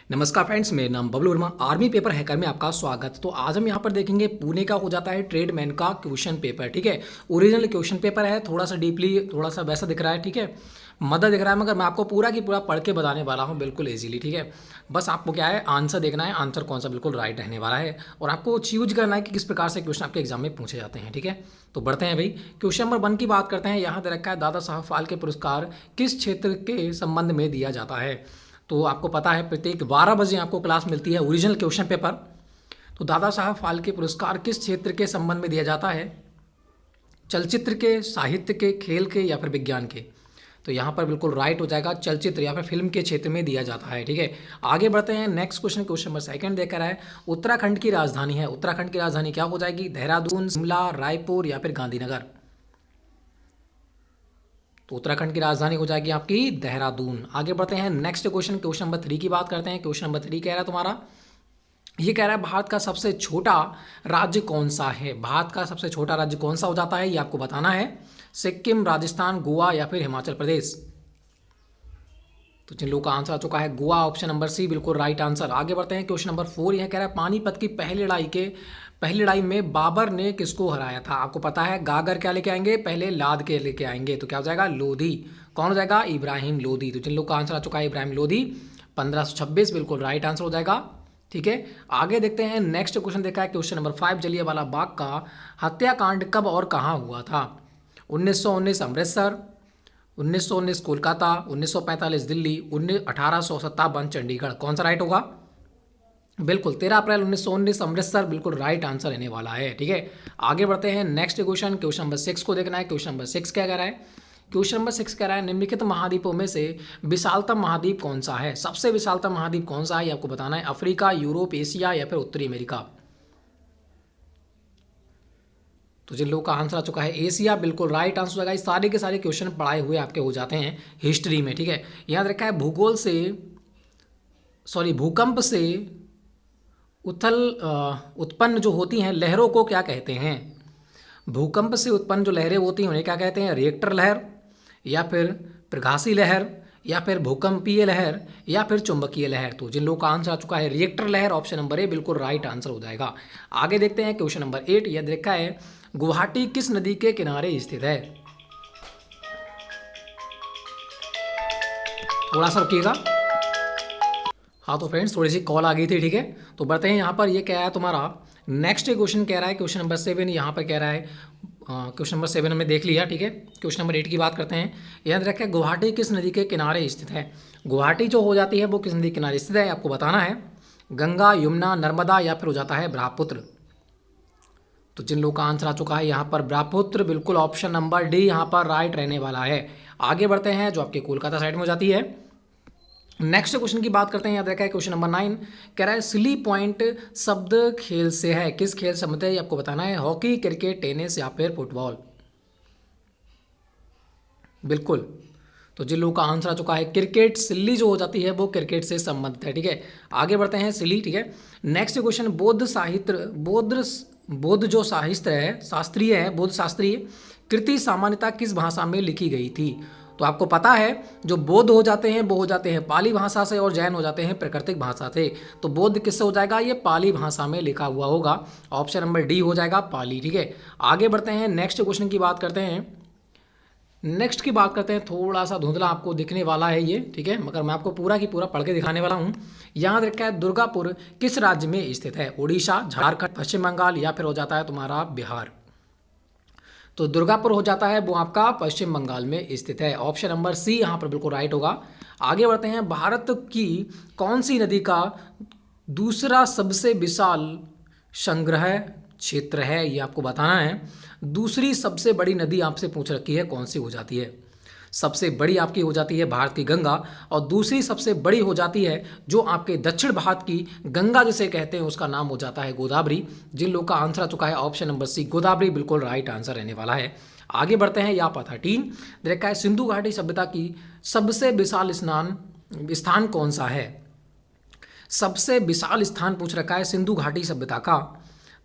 नमस्कार फ्रेंड्स, मेरा नाम Bablu Verma. Army paper hacker में आपका स्वागत। तो आज हम यहाँ पर देखेंगे पुणे का हो जाता है ट्रेडमैन का क्वेश्चन पेपर। ठीक है, ओरिजिनल क्वेश्चन पेपर है, थोड़ा सा डीपली थोड़ा सा वैसा दिख रहा है। ठीक है, मदद दिख रहा है, मगर मैं आपको पूरा की पूरा पढ़ के बताने वाला हूँ बिल्कुल इजीली। ठीक है, बस आपको क्या है, आंसर देखना है, आंसर कौन सा बिल्कुल राइट रहने वाला है, और आपको चूज करना है कि किस प्रकार से क्वेश्चन आपके एग्जाम में पूछे जाते हैं। ठीक है, तो बढ़ते हैं भाई, क्वेश्चन नंबर 1 की बात करते हैं। यहाँ दे रखा है, दादा साहब फाल्के पुरस्कार किस क्षेत्र के संबंध में दिया जाता है। तो आपको पता है, प्रत्येक 12 बजे आपको क्लास मिलती है ओरिजिनल क्वेश्चन पेपर। तो दादा साहब फाल्के पुरस्कार किस क्षेत्र के संबंध में दिया जाता है? चलचित्र के, साहित्य के, खेल के, या फिर विज्ञान के? तो यहाँ पर बिल्कुल राइट हो जाएगा, चलचित्र या फिर फिल्म के क्षेत्र में दिया जाता है। ठीक है, आगे बढ़ते हैं। नेक्स्ट क्वेश्चन, क्वेश्चन नंबर 2 देकर है, उत्तराखंड की राजधानी है। उत्तराखंड की राजधानी क्या हो जाएगी? देहरादून, शिमला, रायपुर या फिर गांधीनगर? तो उत्तराखंड की राजधानी हो जाएगी आपकी देहरादून। आगे बढ़ते हैं। नेक्स्ट क्वेश्चन, क्वेश्चन नंबर 3 की बात करते हैं। क्वेश्चन नंबर 3 कह रहा है तुम्हारा, ये कह रहा है भारत का सबसे छोटा राज्य कौन सा है? भारत का सबसे छोटा राज्य कौन सा हो जाता है, ये आपको बताना है। सिक्किम, राजस्थान, गोवा या फिर हिमाचल प्रदेश? तो जिन लोगों का आंसर आ चुका है गोवा, ऑप्शन नंबर सी बिल्कुल राइट आंसर। आगे बढ़ते हैं। क्वेश्चन नंबर 4 यह कह रहा है, पानीपत की पहली लड़ाई में बाबर ने किसको हराया था? आपको पता है, गागर क्या लेके आएंगे, पहले लाद के लेके आएंगे, तो क्या हो जाएगा? लोधी। कौन हो जाएगा? इब्राहिम लोधी। तो जिन लोग का आंसर आ चुका है इब्राहिम लोधी, 1526 बिल्कुल राइट आंसर हो जाएगा। ठीक है, आगे देखते हैं। नेक्स्ट क्वेश्चन देखा है, क्वेश्चन नंबर 5, जलियांवाला बाग का हत्याकांड कब और कहाँ हुआ था? 1919 अमृतसर, 1919 कोलकाता, 1945 दिल्ली, 1857 चंडीगढ़? कौन सा राइट होगा? बिल्कुल 13 अप्रैल 1919 अमृतसर बिल्कुल राइट आंसर रहने वाला है। ठीक है, आगे बढ़ते हैं। नेक्स्ट क्वेश्चन, क्वेश्चन नंबर 6 को देखना है। क्वेश्चन नंबर 6 क्या कह रहा है? क्वेश्चन नंबर 6 कह रहा है, निम्नलिखित महाद्वीपों में से विशालतम महाद्वीप कौन सा है? सबसे विशालतम महाद्वीप कौन सा है, ये आपको बताना है। अफ्रीका, यूरोप, एशिया या फिर उत्तरी अमेरिका? तो जिन लोगों का आंसर आ चुका है एशिया, बिल्कुल राइट आंसर हो जाएगा। इस सारे के सारे क्वेश्चन पढ़ाए हुए आपके हो जाते हैं हिस्ट्री में। ठीक है, याद रखा है, भूकंप से उत्पन्न जो होती हैं लहरों को क्या कहते हैं? भूकंप से उत्पन्न जो लहरें होती हैं उन्हें क्या कहते हैं? रिएक्टर लहर, या फिर प्रगासी लहर, या फिर भूकंपीय लहर, या फिर चुंबकीय लहर? तो जिन लोगों का आंसर आ चुका है रिएक्टर लहर, ऑप्शन नंबर ए बिल्कुल राइट आंसर हो जाएगा। आगे देखते हैं। क्वेश्चन नंबर 8 यह देखा है, गुवाहाटी किस नदी के किनारे स्थित है? थोड़ा सा रुकिएगा। हाँ तो फ्रेंड्स, थोड़ी सी कॉल आ गई थी। ठीक है, तो बढ़ते हैं। यहाँ पर ये क्या है तुम्हारा, नेक्स्ट क्वेश्चन कह रहा है, क्वेश्चन नंबर 7 यहाँ पर कह रहा है, क्वेश्चन नंबर 7 हमने देख लिया। ठीक है, क्वेश्चन नंबर 8 की बात करते हैं। याद रखें, गुवाहाटी किस नदी के किनारे स्थित है? गुवाहाटी जो हो जाती है वो किस नदी के किनारे स्थित है, आपको बताना है। गंगा, यमुना, नर्मदा या फिर हो जाता है ब्रह्मपुत्र? तो जिन लोगों का आंसर आ चुका है यहाँ पर ब्रह्मपुत्र, बिल्कुल ऑप्शन नंबर डी यहाँ पर राइट रहने वाला है। आगे बढ़ते हैं, जो आपके कोलकाता साइड में हो जाती है। नेक्स्ट क्वेश्चन की बात करते हैं। याद रखा है, क्वेश्चन नंबर 9 कह रहा है, सिली पॉइंट शब्द खेल से है, किस खेल से संबंधित है, ये आपको बताना है। हॉकी, क्रिकेट, टेनिस या फिर फुटबॉल? बिल्कुल, तो जिन लोगों का आंसर आ चुका है क्रिकेट, सिल्ली जो हो जाती है वो क्रिकेट से संबंधित है। ठीक है, आगे बढ़ते हैं। सिल्ली, ठीक है। नेक्स्ट क्वेश्चन, बौद्ध जो साहित्य है, शास्त्रीय है, बौद्ध शास्त्रीय कृति सामान्यतः किस भाषा में लिखी गई थी? तो आपको पता है, जो बौद्ध हो जाते हैं वो हो जाते हैं पाली भाषा से, और जैन हो जाते हैं प्राकृतिक भाषा से। तो बौद्ध किससे हो जाएगा? ये पाली भाषा में लिखा हुआ होगा, ऑप्शन नंबर डी हो जाएगा, पाली। ठीक है, आगे बढ़ते हैं। नेक्स्ट क्वेश्चन की बात करते हैं। नेक्स्ट की बात करते हैं, थोड़ा सा धुंधला आपको दिखने वाला है ये। ठीक है, मगर मैं आपको पूरा की पूरा पढ़ के दिखाने वाला हूँ। याद रखा है, दुर्गापुर किस राज्य में स्थित है? उड़ीसा, झारखंड, पश्चिम बंगाल या फिर हो जाता है तुम्हारा बिहार? तो दुर्गापुर हो जाता है वो आपका पश्चिम बंगाल में स्थित है, ऑप्शन नंबर सी यहाँ पर बिल्कुल राइट होगा। आगे बढ़ते हैं। भारत की कौन सी नदी का दूसरा सबसे विशाल संग्रह क्षेत्र है, ये आपको बताना है। दूसरी सबसे बड़ी नदी आपसे पूछ रखी है, कौन सी हो जाती है? सबसे बड़ी आपकी हो जाती है भारत की गंगा, और दूसरी सबसे बड़ी हो जाती है जो आपके दक्षिण भारत की गंगा जिसे कहते हैं उसका नाम हो जाता है गोदावरी। जिन लोग का आंसर आ चुका है ऑप्शन नंबर सी, गोदावरी बिल्कुल राइट आंसर रहने वाला है। आगे बढ़ते हैं। यहाँ पर 13 देखा है, सिंधु घाटी सभ्यता की सबसे विशाल स्थान कौन सा है? सबसे विशाल स्थान पूछ रखा है सिंधु घाटी सभ्यता का,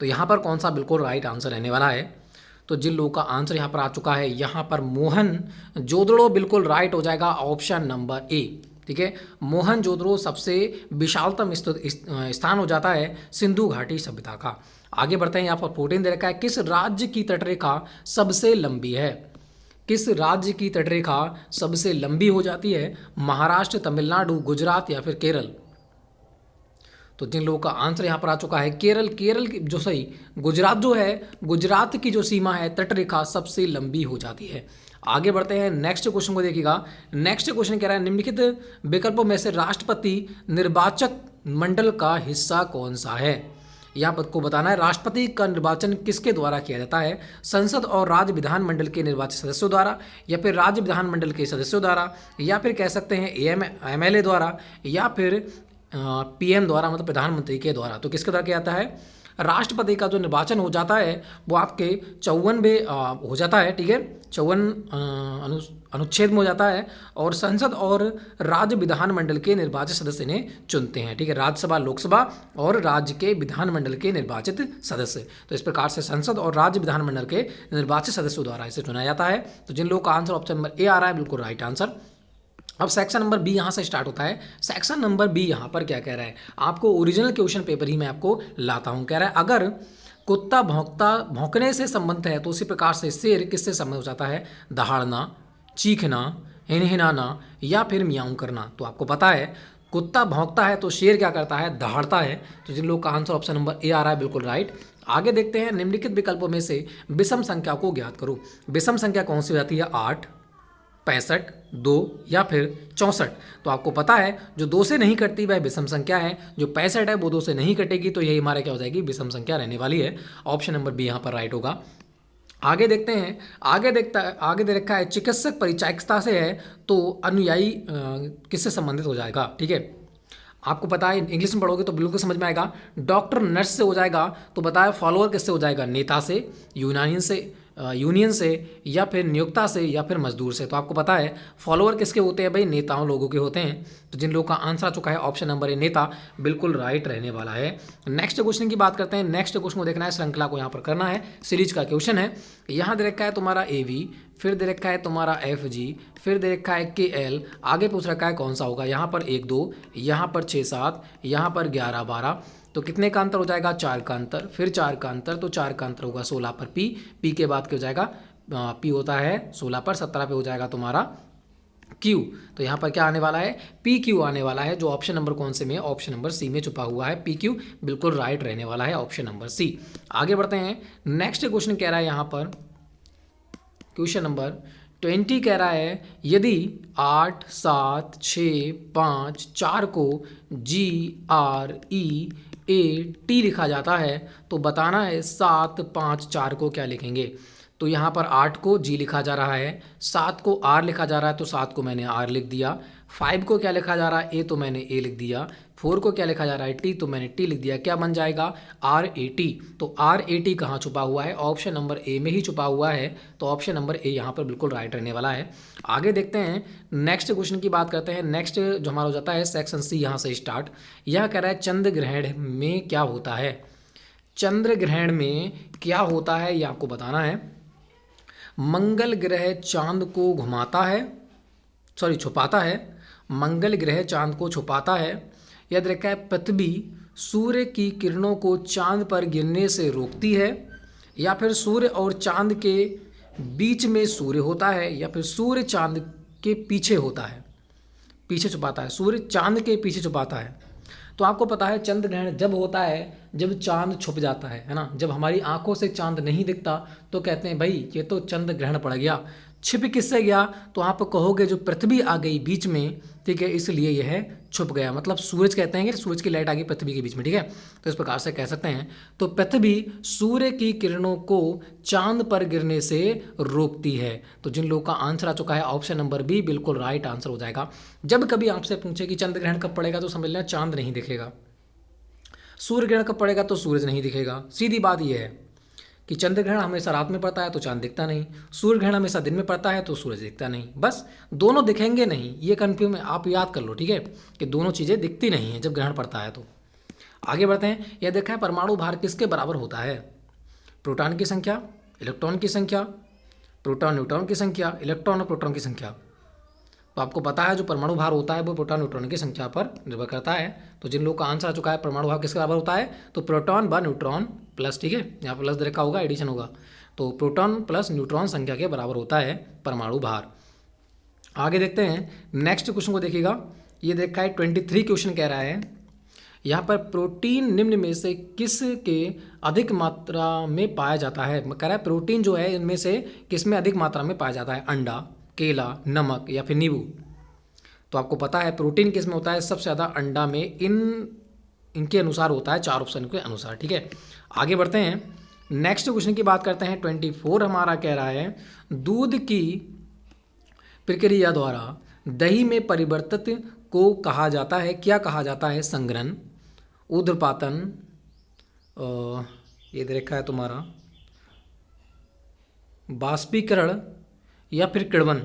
तो यहाँ पर कौन सा बिल्कुल राइट आंसर रहने वाला है? तो जिन लोगों का आंसर यहाँ पर आ चुका है, यहाँ पर मोहन जोदड़ो बिल्कुल राइट हो जाएगा, ऑप्शन नंबर ए। ठीक है। मोहनजोदड़ो सबसे विशालतम स्थान हो जाता है सिंधु घाटी सभ्यता का। आगे बढ़ते हैं, यहाँ पर 14 दे रखा है, किस राज्य की तटरेखा सबसे लंबी है? किस राज्य की तटरेखा सबसे लंबी हो जाती है? महाराष्ट्र, तमिलनाडु, गुजरात या फिर केरल? तो जिन लोगों का आंसर यहाँ पर आ चुका है केरल। केरल की जो सही, गुजरात जो है, गुजरात की जो सीमा है तटरेखा सबसे लंबी हो जाती है। आगे बढ़ते हैं, नेक्स्ट क्वेश्चन को देखिएगा। नेक्स्ट क्वेश्चन कह रहा है निम्नलिखित विकल्पों में से राष्ट्रपति निर्वाचक मंडल का हिस्सा कौन सा है? यहाँ पर को बताना है राष्ट्रपति का निर्वाचन किसके द्वारा किया जाता है? संसद और राज्य विधानमंडल के निर्वाचित सदस्यों द्वारा, या फिर राज्य विधानमंडल के सदस्यों द्वारा, या फिर कह सकते हैं एमएलए द्वारा, या फिर पीएम द्वारा, मतलब प्रधानमंत्री के द्वारा। तो किसके द्वारा किया जाता है? राष्ट्रपति का जो निर्वाचन हो जाता है वो आपके 54वें हो जाता है, ठीक है, 54 अनुच्छेद में हो जाता है, और संसद और राज्य विधानमंडल के निर्वाचित सदस्य ने चुनते हैं, ठीक है, राज्यसभा, लोकसभा और राज्य के विधानमंडल के निर्वाचित सदस्य। तो इस प्रकार से संसद और राज्य विधानमंडल के निर्वाचित सदस्यों द्वारा इसे चुना जाता है। तो जिन लोगों का आंसर ऑप्शन नंबर ए आ रहा है बिल्कुल राइट आंसर। अब सेक्शन नंबर बी यहाँ से स्टार्ट होता है। सेक्शन नंबर बी यहाँ पर क्या कह रहा है? आपको ओरिजिनल क्वेश्चन पेपर ही मैं आपको लाता हूँ। कह रहा है अगर कुत्ता भौंकने से संबंध है तो उसी प्रकार से शेर किससे संबंध हो जाता है? दहाड़ना, चीखना, हिनहिनाना या फिर मियाऊं करना। तो आपको पता है कुत्ता भौंकता है तो शेर क्या करता है? दहाड़ता है। तो जिन लोग का आंसर ऑप्शन नंबर ए आ रहा है बिल्कुल राइट। आगे देखते हैं, निम्नलिखित विकल्पों में से विषम संख्या को ज्ञात करो। विषम संख्या कौन सी हो जाती है? 8, 65, 2 या फिर 64। तो आपको पता है जो 2 से नहीं कटती वह विषम संख्या है, जो 65 है वो 2 से नहीं कटेगी, तो यही हमारा क्या हो जाएगी? विषम संख्या रहने वाली है। ऑप्शन नंबर बी यहाँ पर राइट होगा। आगे देखते हैं, आगे दे रखा है चिकित्सक परिचायकता से है तो अनुयायी किससे संबंधित हो जाएगा? ठीक है, आपको पता है इंग्लिश में पढ़ोगे तो बिल्कुल समझ में आएगा। डॉक्टर नर्स से हो जाएगा, तो बताया फॉलोअर किससे हो जाएगा? नेता से, यूनियन से या फिर नियोक्ता से या फिर मजदूर से। तो आपको पता है फॉलोअर किसके होते हैं भाई? नेताओं लोगों के होते हैं। तो जिन लोगों का आंसर आ चुका है ऑप्शन नंबर ए नेता बिल्कुल राइट रहने वाला है। नेक्स्ट क्वेश्चन की बात करते हैं। नेक्स्ट क्वेश्चन को देखना है, श्रृंखला को यहाँ पर करना है, सीरीज का क्वेश्चन है। यहाँ दे रखा है तुम्हारा AV, फिर दे रखा है तुम्हारा FG, फिर दे रखा है KL, आगे पूछ रखा है कौन सा होगा। यहाँ पर 1, 2, यहाँ पर 6, 7, यहाँ पर 11, 12। तो कितने का अंतर हो जाएगा? 4 का अंतर, फिर 4 का अंतर, तो 4 का अंतर होगा 16 पर P के बाद क्या हो जाएगा? P होता है 16 पर, 17 पे हो जाएगा तुम्हारा Q। तो यहाँ पर क्या आने वाला है? PQ आने वाला है, जो ऑप्शन नंबर कौन से में? ऑप्शन नंबर C में छुपा हुआ है। PQ बिल्कुल राइट रहने वाला है, ऑप्शन नंबर C। आगे बढ़ते हैं, नेक्स्ट क्वेश्चन कह रहा है यहाँ पर क्वेश्चन नंबर 20 कह रहा है यदि 8, 7, 6, 5, 4 को GREAT लिखा जाता है तो बताना है 7, 5, 4 को क्या लिखेंगे। तो यहाँ पर 8 को G लिखा जा रहा है, 7 को R लिखा जा रहा है तो 7 को मैंने R लिख दिया, 5 को क्या लिखा जा रहा है? A तो मैंने A लिख दिया, 4 को क्या लिखा जा रहा है? T तो मैंने T लिख दिया। क्या बन जाएगा? RAT। तो RAT कहाँ छुपा हुआ है? ऑप्शन नंबर A में ही छुपा हुआ है। तो ऑप्शन नंबर A यहाँ पर बिल्कुल राइट रहने वाला है। आगे देखते हैं, नेक्स्ट क्वेश्चन की बात करते हैं। नेक्स्ट जो हमारा हो जाता है सेक्शन C, यहाँ से स्टार्ट। यह कह रहा है चंद्र ग्रहण में क्या होता है? चंद्र ग्रहण में क्या होता है ये आपको बताना है। मंगल ग्रह चांद को घुमाता है, छुपाता है। मंगल ग्रह चांद को छुपाता है। याद रखा है पृथ्वी सूर्य की किरणों को चांद पर गिरने से रोकती है, या फिर सूर्य और चांद के बीच में सूर्य होता है, या फिर सूर्य चांद के पीछे होता है, पीछे छुपाता है, सूर्य चांद के पीछे छुपाता है। तो आपको पता है चंद्र ग्रहण जब होता है जब चांद छुप जाता है ना, जब हमारी आंखों से चांद नहीं दिखता तो कहते हैं भाई ये तो चंद्र ग्रहण पड़ गया। छिप किससे गया? तो आप कहोगे जो पृथ्वी आ गई बीच में, ठीक है, इसलिए यह छुप गया। मतलब सूरज कहते हैं कि सूरज की लाइट आ गई पृथ्वी के बीच में, ठीक है। तो इस प्रकार से कह सकते हैं। तो पृथ्वी सूर्य की किरणों को चांद पर गिरने से रोकती है। तो जिन लोगों का आंसर आ चुका है ऑप्शन नंबर बी बिल्कुल राइट आंसर हो जाएगा। जब कभी आपसे पूछे कि चंद्र ग्रहण कब पड़ेगा तो समझ लेना चांद नहीं दिखेगा, सूर्य ग्रहण कब पड़ेगा तो सूरज नहीं दिखेगा। सीधी बात यह है कि चंद्र ग्रहण हमेशा रात में पड़ता है तो चांद दिखता नहीं, सूर्य ग्रहण हमेशा दिन में पड़ता है तो सूरज दिखता नहीं। बस दोनों दिखेंगे नहीं, ये कन्फ्यूज आप याद कर लो, ठीक है, कि दोनों चीज़ें दिखती नहीं हैं जब ग्रहण पड़ता है। तो आगे बढ़ते हैं। यह देखा है परमाणु भार किसके बराबर होता है? प्रोटॉन की संख्या, इलेक्ट्रॉन की संख्या, प्रोटॉन न्यूट्रॉन की संख्या, इलेक्ट्रॉन और प्रोटॉन की संख्या। तो आपको पता है जो परमाणु भार होता है वो प्रोटॉन न्यूट्रॉन की संख्या पर निर्भर करता है। तो जिन लोग का आंसर आ चुका है परमाणु भार किसके बराबर होता है, तो प्रोटॉन व न्यूट्रॉन प्लस, ठीक है, यहाँ प्लस दे रखा होगा, एडिशन होगा, तो प्रोटॉन प्लस न्यूट्रॉन संख्या के बराबर होता है परमाणु भार। आगे देखते हैं नेक्स्ट क्वेश्चन को, देखिएगा ये देखा है 23 क्वेश्चन कह रहा है यहाँ पर प्रोटीन निम्न में से किस के अधिक मात्रा में पाया जाता है। कह रहा है प्रोटीन जो है इनमें से किस में अधिक मात्रा में पाया जाता है, अंडा, केला, नमक या फिर नींबू। तो आपको पता है प्रोटीन किस में होता है, सबसे ज़्यादा अंडा में, इनके अनुसार होता है, 4 ऑप्शन के अनुसार, ठीक है। आगे बढ़ते हैं नेक्स्ट क्वेश्चन की बात करते हैं। 24 हमारा कह रहा है दूध की प्रक्रिया द्वारा दही में परिवर्तित को कहा जाता है, क्या कहा जाता है, संघनन, ऊर्ध्वपातन, ये दे रखा है तुम्हारा बाष्पीकरण या फिर किण्वन।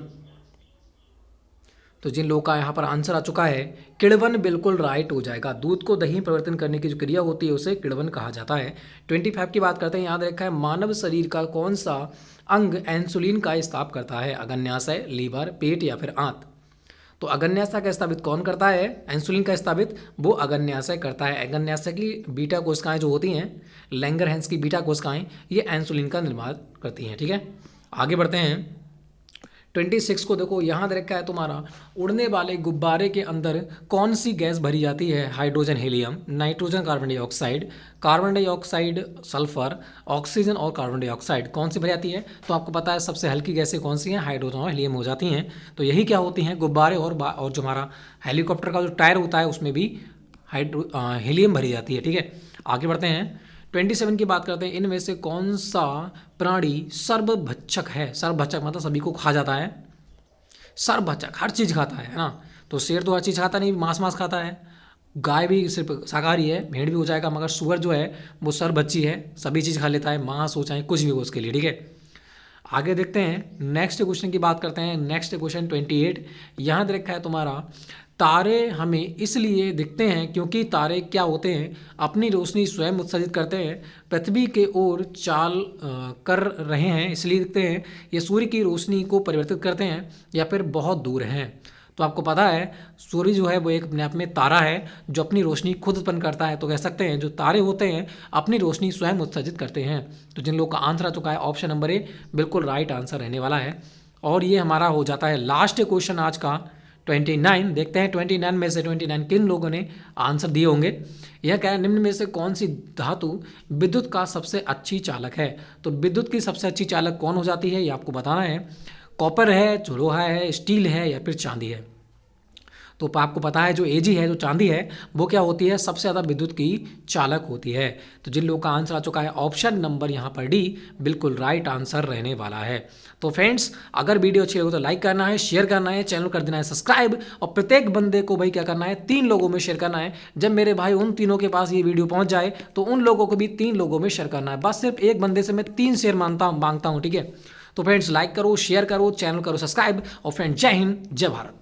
तो जिन लोगों का यहाँ पर आंसर आ चुका है किण्वन बिल्कुल राइट हो जाएगा। दूध को दही में परिवर्तन करने की जो क्रिया होती है उसे किण्वन कहा जाता है। 25 की बात करते हैं, याद रखा है मानव शरीर का कौन सा अंग इंसुलिन का स्त्राव करता है, अग्न्याशय, लीवर, पेट या फिर आंत। तो अग्न्याशय का स्थापित कौन करता है, इंसुलिन का स्थापित वो अग्न्याशय करता है। अग्न्याशय की बीटा कोशिकाएं जो होती हैं, लैंगरहैंस की बीटा कोशिकाएं, ये इंसुलिन का निर्माण करती हैं, ठीक है। आगे बढ़ते हैं 26 को देखो, यहाँ दे रखा है तुम्हारा उड़ने वाले गुब्बारे के अंदर कौन सी गैस भरी जाती है, hydrogen helium, nitrogen carbon dioxide, sulphur, oxygen और कार्बन डाइऑक्साइड, कौन सी भरी जाती है। तो आपको पता है सबसे हल्की गैसें कौन सी हैं, हाइड्रोजन और हीलियम हो जाती हैं। तो यही क्या होती हैं, गुब्बारे और जो हमारा हेलीकॉप्टर का जो टायर होता है उसमें भी हीलियम भरी जाती है, ठीक है। आगे बढ़ते हैं 27 की बात करते हैं, इनमें से कौन सा प्राणी सर्वभक्षक है। सर्वभक्षक मतलब सभी को खा जाता है, सर्वभक्षक हर चीज़ खाता है ना। तो शेर तो हर चीज़ खाता नहीं, मांस खाता है, गाय भी सिर्फ शाकाहारी है, भेड़ भी हो जाएगा, मगर सुअर जो है वो सर्वभक्षी है, सभी चीज़ खा लेता है, मांस हो चाहे कुछ भी हो उसके लिए, ठीक है। आगे देखते हैं नेक्स्ट क्वेश्चन की बात करते हैं। नेक्स्ट क्वेश्चन 28, यहाँ दे रखा है तुम्हारा तारे हमें इसलिए दिखते हैं क्योंकि तारे क्या होते हैं, अपनी रोशनी स्वयं उत्सर्जित करते हैं, पृथ्वी के ओर चाल कर रहे हैं इसलिए दिखते हैं, ये सूर्य की रोशनी को परिवर्तित करते हैं या फिर बहुत दूर हैं। तो आपको पता है सूर्य जो है वो एक अपने आप में तारा है जो अपनी रोशनी खुद उत्पन्न करता है। तो कह सकते हैं जो तारे होते हैं अपनी रोशनी स्वयं उत्सर्जित करते हैं। तो जिन लोगों का आंसर आ चुका है ऑप्शन नंबर ए बिल्कुल राइट आंसर रहने वाला है। और ये हमारा हो जाता है लास्ट क्वेश्चन आज का 29। देखते हैं 29 में से 29 किन लोगों ने आंसर दिए होंगे। यह क्या है, निम्न में से कौन सी धातु विद्युत का सबसे अच्छी चालक है। तो विद्युत की सबसे अच्छी चालक कौन हो जाती है ये आपको बताना है। कॉपर है, लोहा है, स्टील है या फिर चांदी है। तो आपको पता है जो एजी है, जो चांदी है, वो क्या होती है, सबसे ज़्यादा विद्युत की चालक होती है। तो जिन लोगों का आंसर आ चुका है ऑप्शन नंबर यहाँ पर डी बिल्कुल राइट आंसर रहने वाला है। तो फ्रेंड्स अगर वीडियो अच्छी लगे तो लाइक करना है, शेयर करना है, चैनल कर देना है सब्सक्राइब, और प्रत्येक बंदे को भाई क्या करना है, 3 लोगों में शेयर करना है। जब मेरे भाई उन तीनों के पास ये वीडियो पहुँच जाए तो उन लोगों को भी 3 लोगों में शेयर करना है। बस सिर्फ एक बंदे से मैं 3 शेयर मांगता हूँ, ठीक है। तो फ्रेंड्स लाइक करो, शेयर करो, चैनल करो सब्सक्राइब, और फ्रेंड्स जय हिंद, जय भारत।